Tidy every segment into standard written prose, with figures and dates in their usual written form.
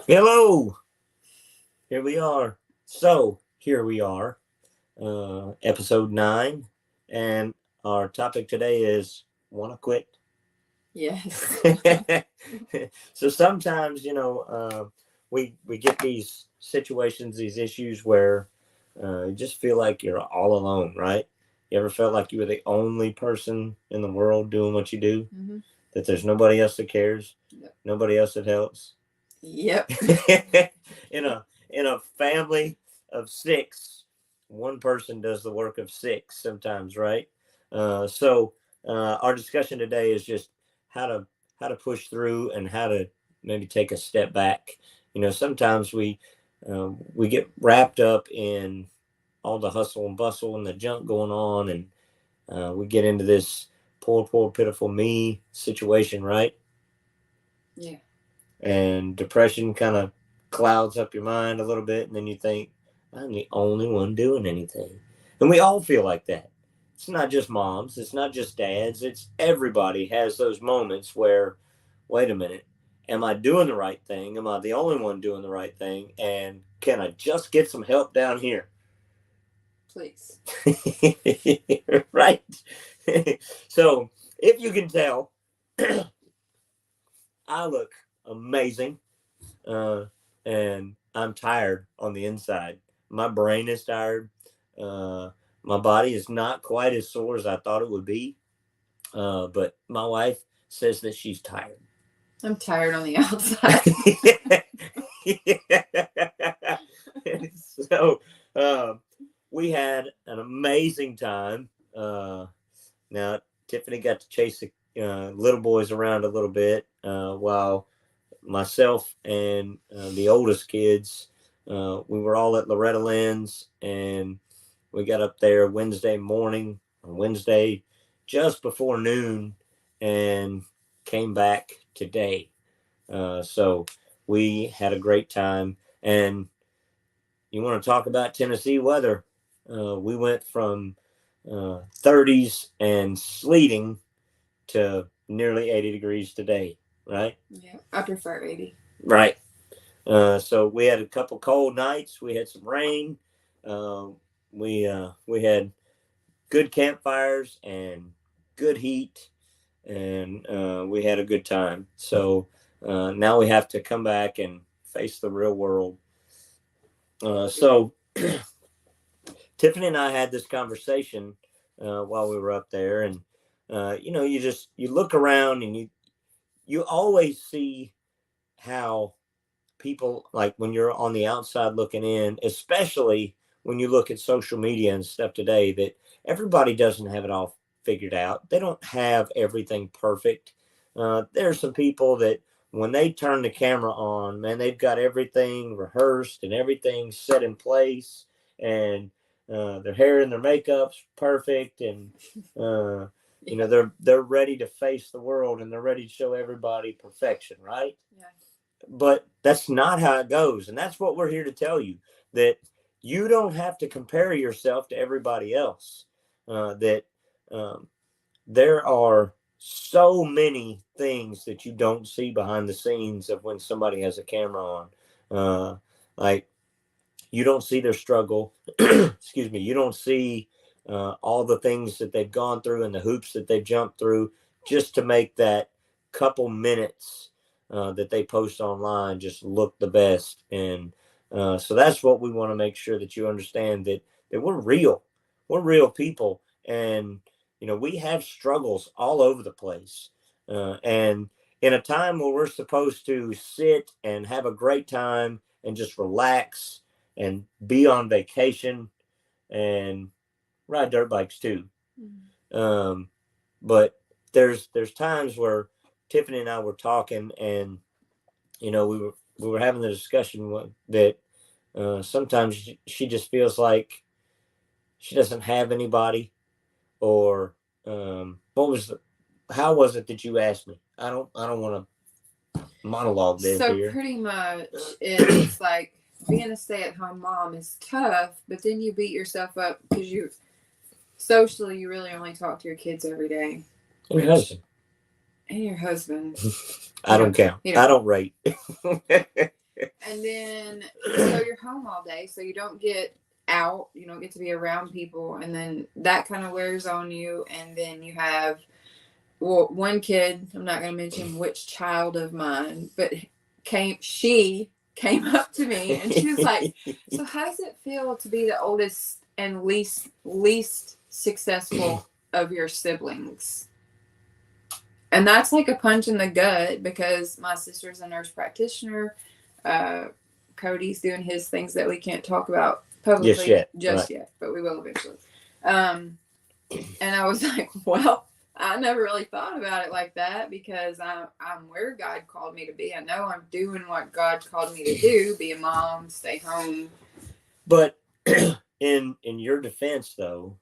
Hello, here we are. Here we are, episode 9, and our topic today is want to quit. Yes. So sometimes, we get these situations, these issues where you just feel like you're all alone, right? You ever felt like you were the only person in the world doing what you do? Mm-hmm. That there's nobody else that cares, Yep. nobody else that helps. Yep. in a family of 6, one person does the work of 6 sometimes, right? Our discussion today is just how to push through and how to maybe take a step back. Sometimes we get wrapped up in all the hustle and bustle and the junk going on, and we get into this poor pitiful me situation, right? Yeah. And depression kind of clouds up your mind a little bit, and then you think, I'm the only one doing anything. And we all feel like that. It's not just moms, it's not just dads, it's everybody has those moments where, wait a minute, am I doing the right thing? Am I the only one doing the right thing? And can I just get some help down here? Please. Right. So if you can tell, I look amazing. And I'm tired on the inside. My brain is tired. Uh, my body is not quite as sore as I thought it would be. But my wife says that she's tired. I'm tired on the outside. So we had an amazing time. Now, Tiffany got to chase the little boys around a little bit while myself and the oldest kids, we were all at Loretta Lynn's, and we got up there Wednesday morning, or Wednesday just before noon, and came back today. So we had a great time. And you want to talk about Tennessee weather? We went from 30s and sleeting to nearly 80 degrees today, right? Yeah, I prefer 80. Right. So we had a couple cold nights. We had some rain. Uh, we had good campfires and good heat, and we had a good time. So now we have to come back and face the real world. So Tiffany and I had this conversation while we were up there, and you look around and you always see how people, like when you're on the outside looking in, especially when you look at social media and stuff today, that everybody doesn't have it all figured out. They don't have everything perfect. There are some people that when they turn the camera on, man, they've got everything rehearsed and everything set in place, and their hair and their makeup's perfect, and they're ready to face the world, and they're ready to show everybody perfection, right? Yeah. But that's not how it goes. And that's what we're here to tell you, that you don't have to compare yourself to everybody else. That there are so many things that you don't see behind the scenes of when somebody has a camera on. Like, you don't see their struggle. Excuse me. You don't see all the things that they've gone through and the hoops that they've jumped through just to make that couple minutes that they post online just look the best. And so that's what we want to make sure that you understand, that we're real. We're real people. And, we have struggles all over the place. And in a time where we're supposed to sit and have a great time and just relax and be on vacation and ride dirt bikes too. But there's times where Tiffany and I were talking, and we were having the discussion that sometimes she just feels like she doesn't have anybody, or how was it that you asked me? I don't want to monologue this So here. pretty much it's like being a stay-at-home mom is tough, but then you beat yourself up because you really only talk to your kids every day. And your husband. And your husband. I don't count. I don't rate. And then so you're home all day, so you don't get out, you don't get to be around people, and then that kind of wears on you. And then you have, well, one kid, I'm not going to mention which child of mine, but she came up to me and she was like, so how does it feel to be the oldest and least successful of your siblings? And that's like a punch in the gut, because my sister's a nurse practitioner. Cody's doing his things that we can't talk about publicly just yet, but we will eventually. And I was like, well, I never really thought about it like that, because I'm where God called me to be. I know I'm doing what God called me to do, be a mom, stay home. But in your defense, though,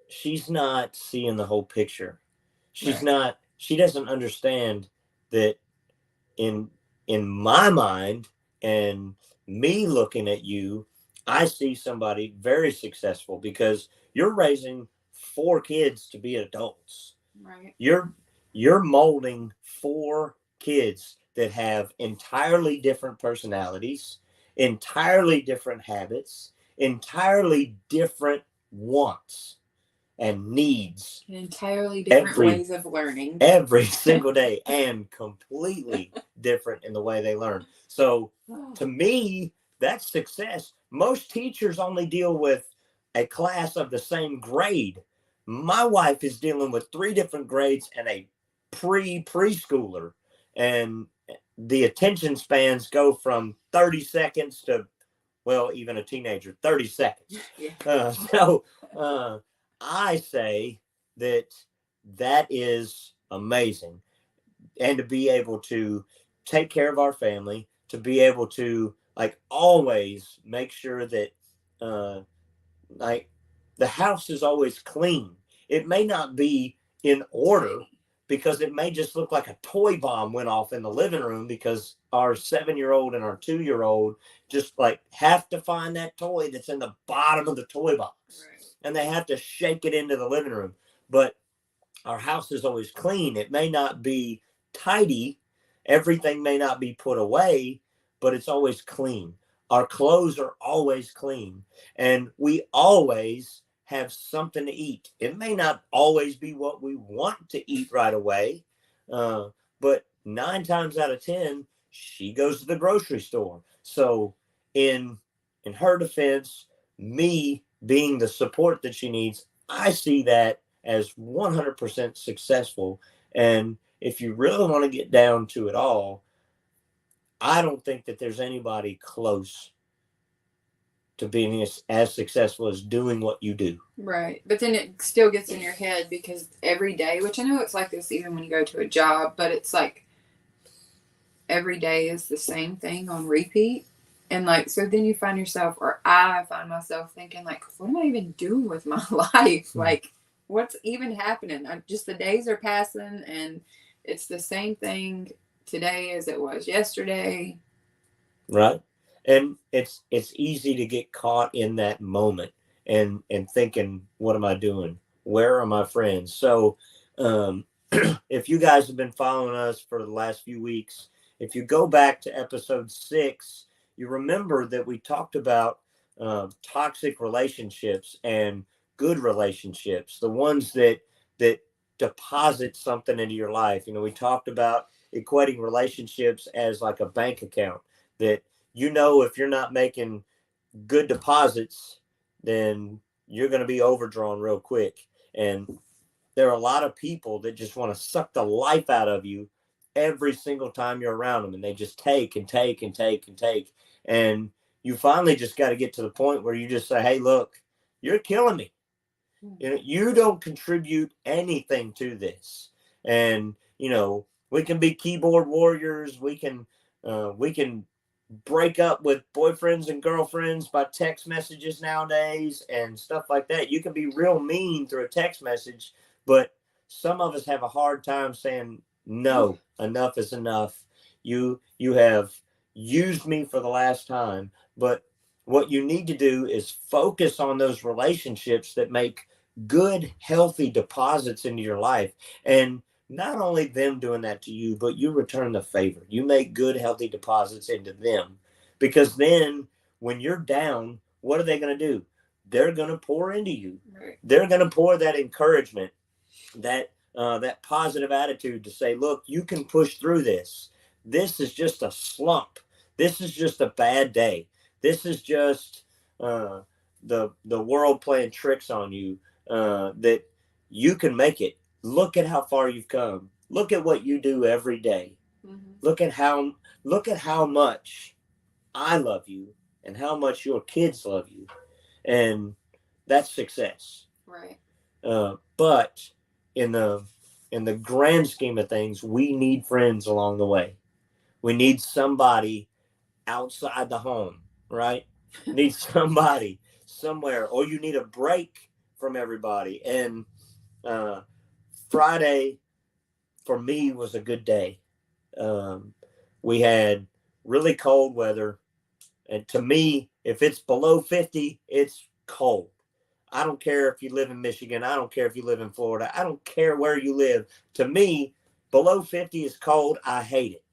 she's not seeing the whole picture. She's not. She doesn't understand that in my mind and me looking at you, I see somebody very successful, because you're raising 4 kids to be adults. Right. You're molding 4 kids that have entirely different personalities, entirely different habits, entirely different wants and needs, entirely different ways of learning every single day, and completely different in the way they learn. So to me, that's success. Most teachers only deal with a class of the same grade. My wife is dealing with 3 different grades and a preschooler, and the attention spans go from 30 seconds to, well, even a teenager, 30 seconds. Yeah. I say that is amazing. And to be able to take care of our family, to be able to, like, always make sure that like the house is always clean. It may not be in order, because it may just look like a toy bomb went off in the living room, because our 7-year-old and our 2-year-old just like have to find that toy that's in the bottom of the toy box. Right. And they have to shake it into the living room. But our house is always clean. It may not be tidy. Everything may not be put away, but it's always clean. Our clothes are always clean, and we always have something to eat. It may not always be what we want to eat right away, but 9 times out of 10, she goes to the grocery store. So in her defense, me being the support that she needs, I see that as 100% successful. And if you really want to get down to it all, I don't think that there's anybody close to being as successful as doing what you do. Right. But then it still gets in your head, because every day, which I know it's like this even when you go to a job, but it's like every day is the same thing on repeat. And like, so then you find yourself, or I find myself thinking, like, what am I even doing with my life? Like, what's even happening? Just the days are passing, and it's the same thing today as it was yesterday. Right. And it's easy to get caught in that moment and thinking, what am I doing? Where are my friends? So if you guys have been following us for the last few weeks, if you go back to episode 6, you remember that we talked about toxic relationships and good relationships, the ones that deposit something into your life. You know, we talked about equating relationships as like a bank account, that, you know, if you're not making good deposits, then you're going to be overdrawn real quick. And there are a lot of people that just want to suck the life out of you every single time you're around them, and they just take and take and take and take. And you finally just got to get to the point where you just say, hey, look, you're killing me. You know, you don't contribute anything to this. And, you know, we can be keyboard warriors. We can break up with boyfriends and girlfriends by text messages nowadays and stuff like that. You can be real mean through a text message, but some of us have a hard time saying, no, enough is enough. You have used me for the last time. But what you need to do is focus on those relationships that make good, healthy deposits into your life. And not only them doing that to you, but you return the favor. You make good, healthy deposits into them, because then when you're down, what are they going to do? They're going to pour into you. Right. They're going to pour that encouragement, that positive attitude to say, look, you can push through this. This is just a slump. This is just a bad day. This is just the world playing tricks on you. That you can make it. Look at how far you've come. Look at what you do every day. Mm-hmm. Look at how much I love you and how much your kids love you, and that's success. Right. But in the grand scheme of things, we need friends along the way. We need somebody outside the home, right? Need somebody somewhere, or you need a break from everybody. And Friday for me was a good day. We had really cold weather, and to me, if it's below 50, it's cold. I don't care if you live in Michigan. I don't care if you live in Florida. I don't care where you live. To me, below 50 is cold. I hate it.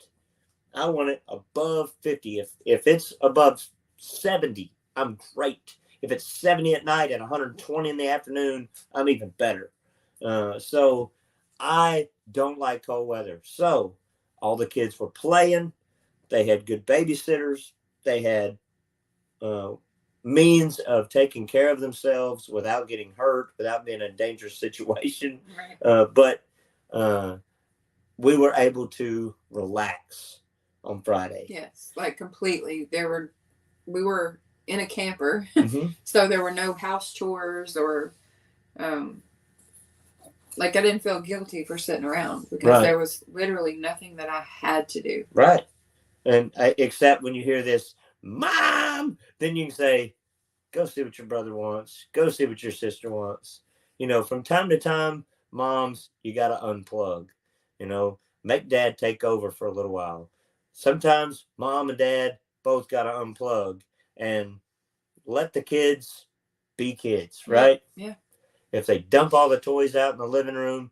I want it above 50. If it's above 70, I'm great. If it's 70 at night and 120 in the afternoon, I'm even better. So I don't like cold weather. So all the kids were playing. They had good babysitters. They had means of taking care of themselves without getting hurt, without being in a dangerous situation. Right. But we were able to relax on Friday. Yes, like completely. We were in a camper, Mm-hmm. so there were no house chores or, like I didn't feel guilty for sitting around because Right. there was literally nothing that I had to do. Right. And except when you hear this, Mom, then you can say, go see what your brother wants. Go see what your sister wants. From time to time, moms, you got to unplug. Make dad take over for a little while. Sometimes mom and dad both got to unplug and let the kids be kids, right? Yeah. If they dump all the toys out in the living room,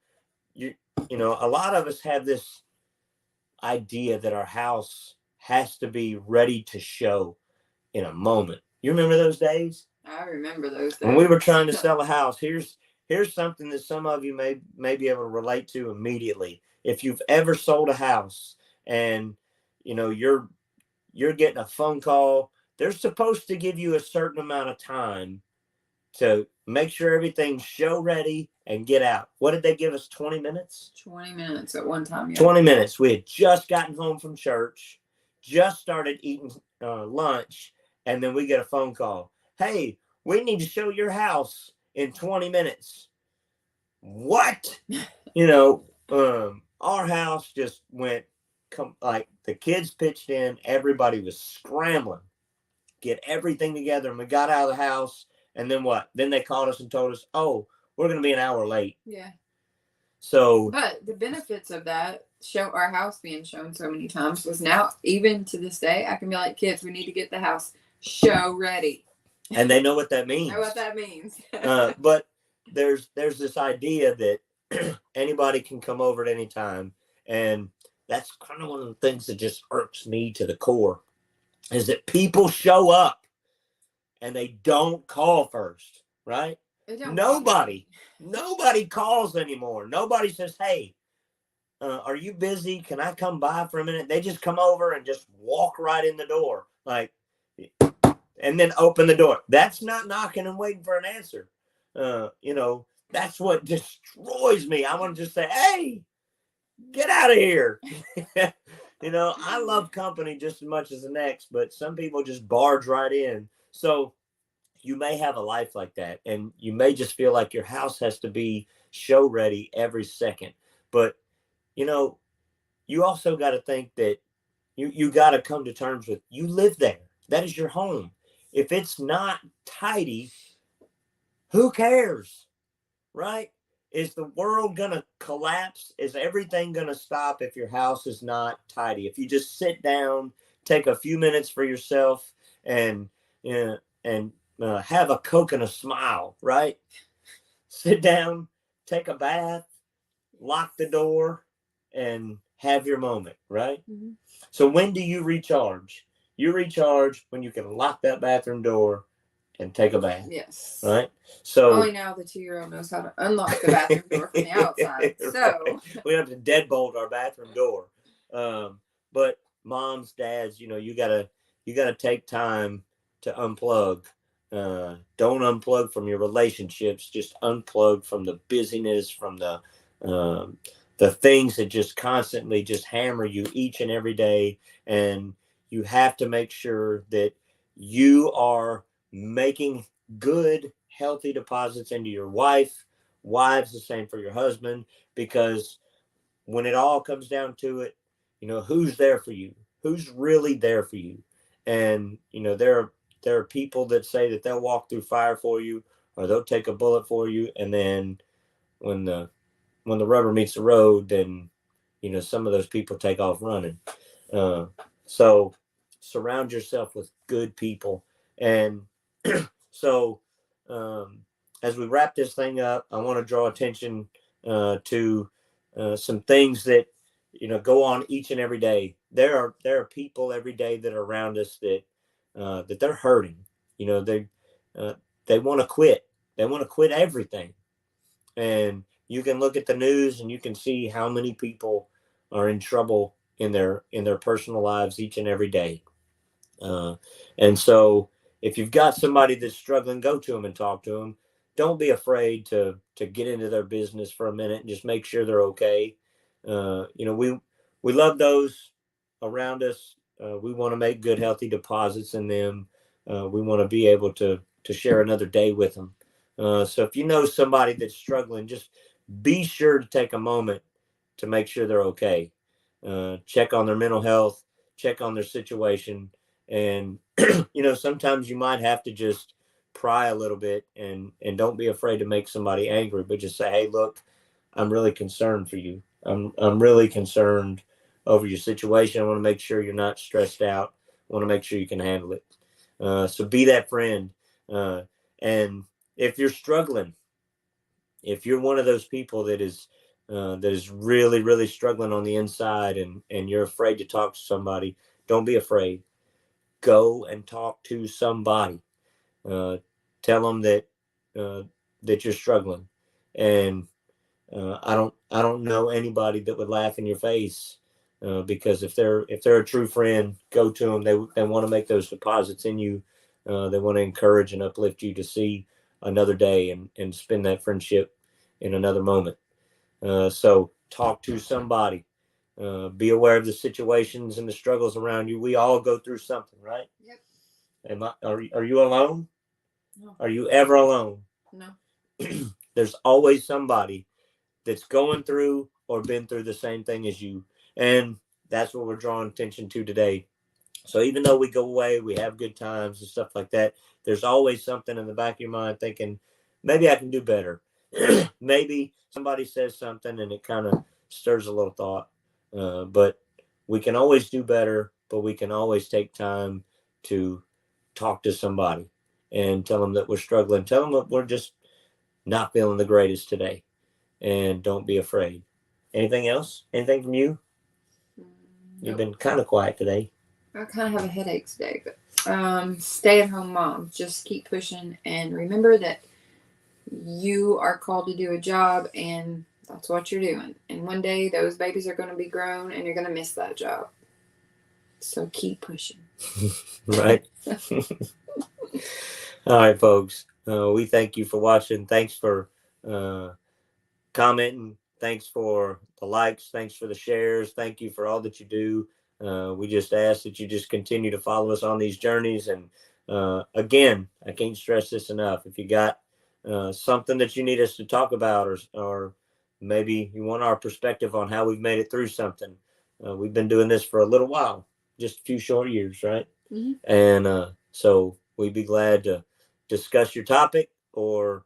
a lot of us have this idea that our house has to be ready to show in a moment. You remember those days? I remember those days. When we were trying to sell a house, here's something that some of you may be able to relate to immediately. If you've ever sold a house and you're getting a phone call, they're supposed to give you a certain amount of time to make sure everything's show ready and get out. What did they give us? 20 minutes? 20 minutes at one time. Yeah. 20 minutes. We had just gotten home from church, just started eating lunch, and then we get a phone call. Hey, we need to show your house in 20 minutes. What? Our house just went like the kids pitched in. Everybody was scrambling, get everything together. And we got out of the house. And then what? Then they called us and told us, oh, we're going to be an hour late. Yeah. So. But the benefits of that our house being shown so many times was now, even to this day, I can be like, kids, we need to get the house show ready. And they know what that means. Know what that means. But there's this idea that anybody can come over at any time. And that's kind of one of the things that just irks me to the core, is that people show up and they don't call first, right? Nobody calls anymore. Nobody says, hey, are you busy? Can I come by for a minute? They just come over and just walk right in the door, like, and then open the door. That's not knocking and waiting for an answer. That's what destroys me. I want to just say, hey, get out of here. I love company just as much as the next, but some people just barge right in. So you may have a life like that, and you may just feel like your house has to be show ready every second. But, you also got to think that you got to come to terms with, you live there. That is your home. If it's not tidy, who cares, right? Is the world going to collapse? Is everything going to stop if your house is not tidy? If you just sit down, take a few minutes for yourself, and have a Coke and a smile, right? Sit down, take a bath, lock the door and have your moment, right? Mhm. So when do you recharge? You recharge when you can lock that bathroom door and take a bath, Yes. right? So only now the 2-year-old knows how to unlock the bathroom door from the outside. So right. We have to deadbolt our bathroom door. But moms, dads, you gotta take time to unplug. Don't unplug from your relationships. Just unplug from the busyness, from um, the things that just constantly just hammer you each and every day. And you have to make sure that you are making good, healthy deposits into your wife. Wives, the same for your husband, because when it all comes down to it, who's there for you, who's really there for you. And there are people that say that they'll walk through fire for you, or they'll take a bullet for you, and then when the rubber meets the road, then some of those people take off running. uh, so surround yourself with good people. And so, um, as we wrap this thing up, I want to draw attention to some things that go on each and every day. There are people every day that are around us that they're hurting. They uh, they want to quit. They want to quit everything. And you can look at the news and you can see how many people are in trouble in their personal lives each and every day. uh, and so if you've got somebody that's struggling, go to them and talk to them. Don't be afraid to get into their business for a minute and just make sure they're okay. We love those around us. We want to make good, healthy deposits in them. We want to be able to share another day with them. So if you know somebody that's struggling, just be sure to take a moment to make sure they're okay. Check on their mental health, check on their situation. And sometimes you might have to just pry a little bit, and don't be afraid to make somebody angry, but just say, hey, look, I'm really concerned for you. I'm really concerned over your situation. I want to make sure you're not stressed out. I want to make sure you can handle it. So be that friend. And if you're struggling, if you're one of those people that is really, really struggling on the inside, and you're afraid to talk to somebody, don't be afraid. Go and talk to somebody. Uh, Tell them uh, that you're struggling. And I don't know anybody that would laugh in your face, because if they're a true friend, go to them. They want to make those deposits in you. They want to encourage and uplift you to see another day, and spend that friendship in another moment. So talk to somebody. Be aware of the situations and the struggles around you. We all go through something, right? Yep. Are you alone? No. Are you ever alone? No. There's always somebody that's going through or been through the same thing as you. And that's what we're drawing attention to today. So even though we go away, we have good times and stuff like that, there's always something in the back of your mind thinking, maybe I can do better. Maybe somebody says something and it kind of stirs a little thought. But we can always do better, but we can always take time to talk to somebody and tell them that we're struggling. Tell them that we're just not feeling the greatest today, and don't be afraid. Anything else? Anything from you? You've Nope. been kind of quiet today. I kind of have a headache today, but stay at home moms, just keep pushing and remember that you are called to do a job and that's what you're doing. And one day those babies are going to be grown and you're going to miss that job. So keep pushing. Right. All right, folks. We thank you for watching. Thanks for uh, commenting. Thanks for the likes. Thanks for the shares. Thank you for all that you do. We just ask that you just continue to follow us on these journeys. And again, I can't stress this enough. If you got something that you need us to talk about, or maybe you want our perspective on how we've made it through something, we've been doing this for a little while, just a few short years, right? Mm-hmm. And so we'd be glad to discuss your topic, or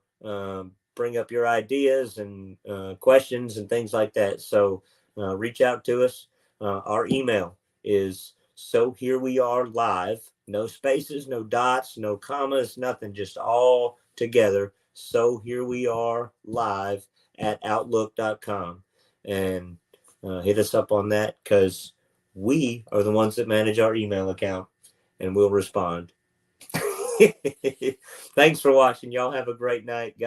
bring up your ideas and questions and things like that. So reach out to us. Our email is so here we are live, no spaces, no dots, no commas, nothing, just all together. So here we are live at outlook.com. and hit us up on that, because we are the ones that manage our email account, and we'll respond. Thanks for watching. Y'all have a great night.